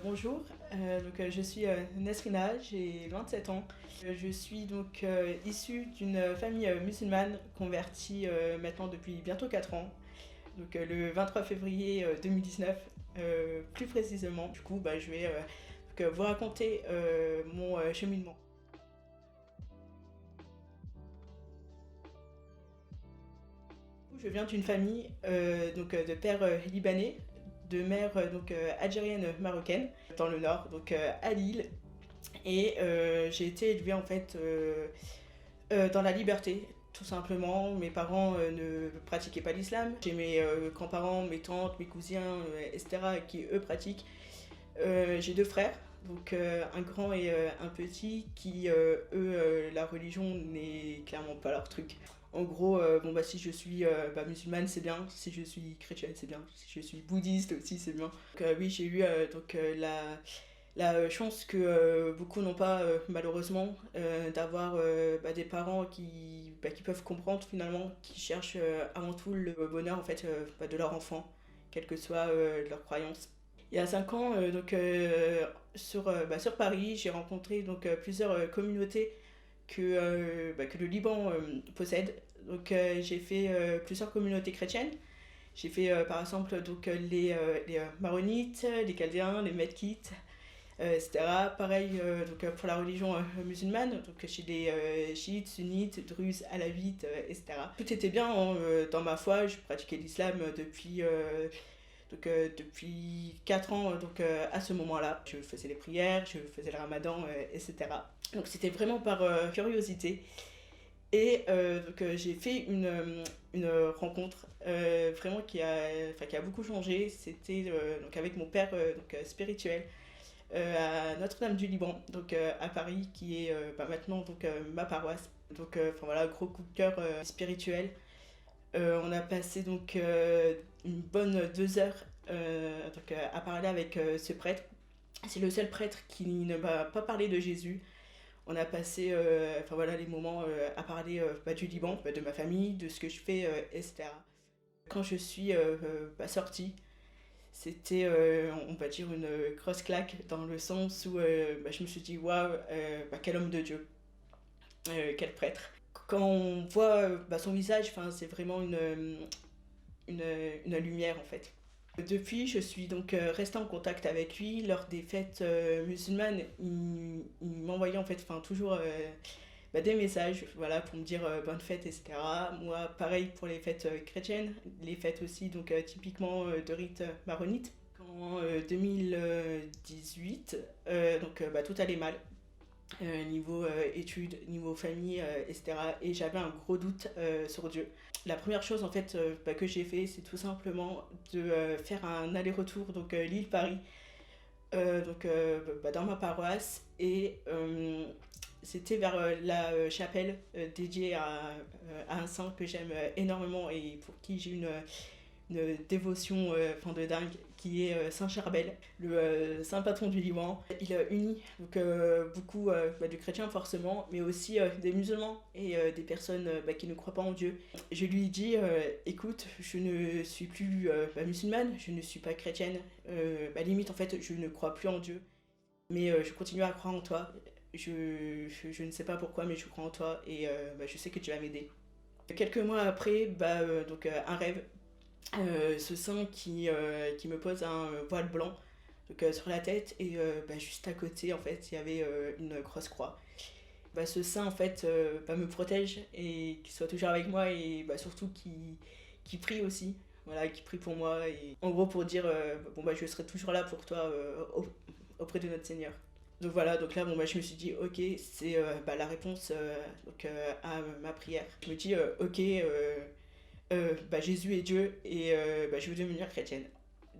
Bonjour, je suis Nesrina, j'ai 27 ans. Je suis issue d'une famille musulmane convertie maintenant depuis bientôt 4 ans, le 23 février 2019 plus précisément. Du coup, je vais vous raconter mon cheminement. Je viens d'une famille de père libanais, de mère algérienne marocaine, dans le nord, à Lille. Et j'ai été élevée en fait dans la liberté, tout simplement. Mes parents ne pratiquaient pas l'islam. J'ai mes grands-parents, mes tantes, mes cousins, etc., qui eux pratiquent. J'ai deux frères, un grand et un petit, qui la religion n'est clairement pas leur truc. En gros, si je suis musulmane, c'est bien. Si je suis chrétienne, c'est bien. Si je suis bouddhiste aussi, c'est bien. Oui, j'ai eu la chance que beaucoup n'ont pas malheureusement d'avoir des parents qui peuvent comprendre finalement, qui cherchent avant tout le bonheur en fait de leur enfant, quelle que soit leur croyance. Il y a 5 ans, sur Paris, j'ai rencontré plusieurs communautés que le Liban possède. J'ai fait plusieurs communautés chrétiennes. J'ai fait par exemple les Maronites, les Chaldéens, les Medkites, etc. Pareil pour la religion musulmane, chez les chiites, sunnites, druzes, alavites, etc. Tout était bien hein, dans ma foi, je pratiquais l'islam depuis 4 ans à ce moment-là. Je faisais les prières, je faisais le ramadan, etc. Donc c'était vraiment par curiosité. Et j'ai fait une rencontre vraiment qui a beaucoup changé. C'était avec mon père spirituel à Notre-Dame du Liban, à Paris, qui est maintenant ma paroisse. Gros coup de cœur spirituel. On a passé une bonne 2 heures à parler avec ce prêtre. C'est le seul prêtre qui ne m'a pas parlé de Jésus. On a passé les moments à parler du Liban, de ma famille, de ce que je fais, etc. Quand je suis sortie, c'était, on va dire, une grosse claque dans le sens où je me suis dit, waouh, quel homme de Dieu, quel prêtre. Quand on voit son visage, c'est vraiment une lumière en fait. Depuis, je suis restée en contact avec lui lors des fêtes musulmanes. Il m'envoyait en fait, toujours des messages, voilà, pour me dire bonne fête, etc. Moi, pareil pour les fêtes chrétiennes, les fêtes aussi typiquement de rite maronite. En 2018, tout allait mal. Niveau études, niveau famille, etc. Et j'avais un gros doute sur Dieu. La première chose en fait que j'ai fait, c'est tout simplement de faire un aller-retour Lille-Paris dans ma paroisse et c'était vers la chapelle dédiée à un saint que j'aime énormément et pour qui j'ai une dévotion de dingue, qui est Saint Charbel, le saint patron du Liban. Il unit beaucoup de chrétiens forcément, mais aussi des musulmans et des personnes qui ne croient pas en Dieu. Je lui dis écoute, je ne suis plus musulmane, je ne suis pas chrétienne, limite en fait je ne crois plus en Dieu, mais je continue à croire en toi. Je ne sais pas pourquoi, mais je crois en toi et je sais que tu vas m'aider. Quelques mois après, un rêve, ce saint qui me pose un voile blanc sur la tête et juste à côté en fait il y avait une grosse croix. Ce saint en fait me protège et qu'il soit toujours avec moi et surtout qui prie aussi, voilà, qui prie pour moi et en gros pour dire je serai toujours là pour toi auprès de notre Seigneur. Donc voilà, donc là je me suis dit ok, c'est la réponse à ma prière. Je me dis ok, Jésus est Dieu et je veux devenir chrétienne.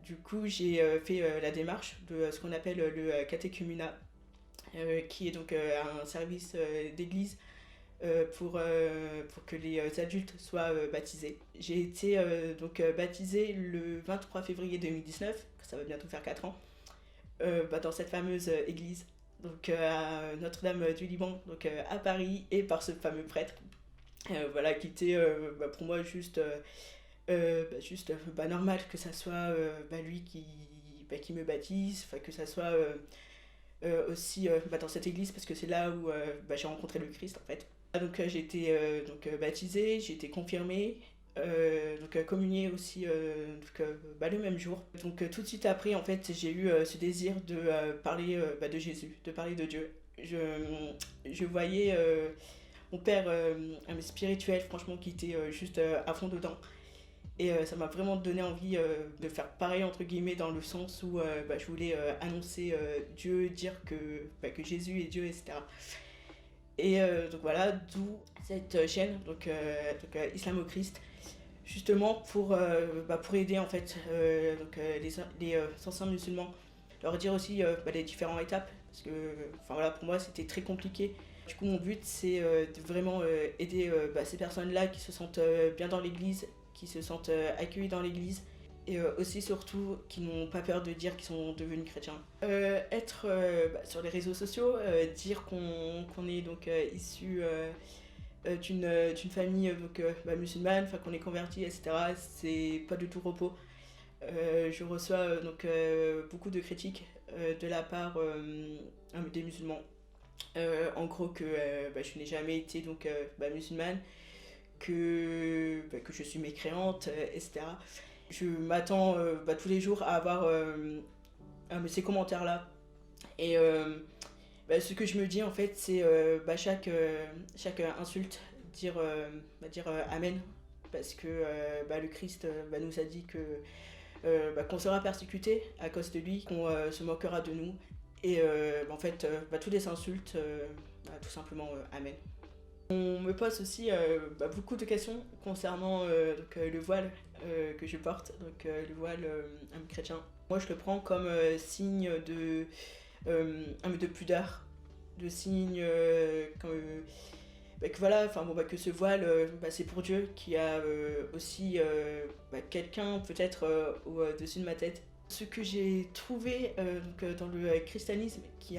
Du coup, j'ai fait la démarche de ce qu'on appelle le catéchuménat, qui est un service d'église pour que les adultes soient baptisés. J'ai été baptisée le 23 février 2019, ça va bientôt faire 4 ans, dans cette fameuse église, à Notre-Dame du Liban, à Paris, et par ce fameux prêtre qui était pour moi juste normal que ça soit lui qui me baptise, enfin, que ça soit aussi dans cette église, parce que c'est là où j'ai rencontré le Christ en fait. Donc j'ai été baptisée, j'ai été confirmée, communiée aussi le même jour. Donc tout de suite après, en fait, j'ai eu ce désir de parler de Jésus, de parler de Dieu. Je voyais mon père spirituel, franchement, qui était juste à fond dedans. Et ça m'a vraiment donné envie de faire pareil, entre guillemets, dans le sens où je voulais annoncer Dieu, dire que Jésus est Dieu, etc. Et donc voilà, d'où cette chaîne, Islam au Christ, justement pour aider en fait les anciens musulmans, leur dire aussi les différentes étapes, parce que pour moi c'était très compliqué. Du coup mon but c'est de vraiment aider ces personnes-là qui se sentent bien dans l'église, qui se sentent accueillis dans l'église, et aussi surtout qui n'ont pas peur de dire qu'ils sont devenus chrétiens. Être sur les réseaux sociaux, dire qu'on est donc issu d'une famille musulmane, qu'on est converti, etc., c'est pas du tout repos. Je reçois beaucoup de critiques de la part des musulmans. En gros que je n'ai jamais été musulmane, que je suis mécréante, etc. Je m'attends tous les jours à avoir ces commentaires-là. Et ce que je me dis en fait, c'est chaque insulte, dire Amen. Parce que le Christ nous a dit qu'on sera persécuté à cause de lui, qu'on se moquera de nous. Et en fait, tous les insultes, tout simplement Amen. On me pose aussi beaucoup de questions concernant le voile que je porte, le voile chrétien. Moi je le prends comme signe de pudeur, de signe que ce voile c'est pour Dieu, qui a aussi quelqu'un peut-être au-dessus de ma tête. Ce que j'ai trouvé dans le christianisme que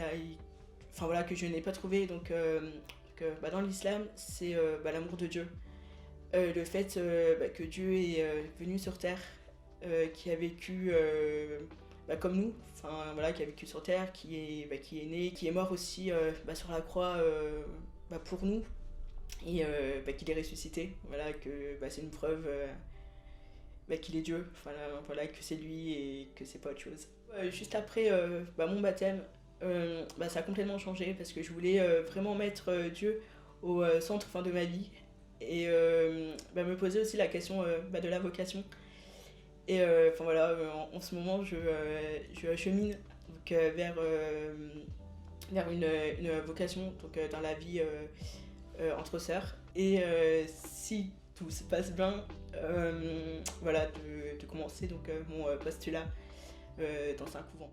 je n'ai pas trouvé dans l'islam, c'est l'amour de Dieu. Le fait que Dieu est venu sur terre, qui a vécu comme nous, qui a vécu sur terre, qui est né, qui est mort aussi sur la croix pour nous, et qu'il est ressuscité, que c'est une preuve qu'il est Dieu, que c'est lui et que c'est pas autre chose. Juste après mon baptême, ça a complètement changé, parce que je voulais vraiment mettre Dieu au centre de ma vie, et me poser aussi la question de la vocation. Et en ce moment je chemine vers une vocation dans la vie entre sœurs, et si tout se passe bien, de commencer mon postulat dans un couvent.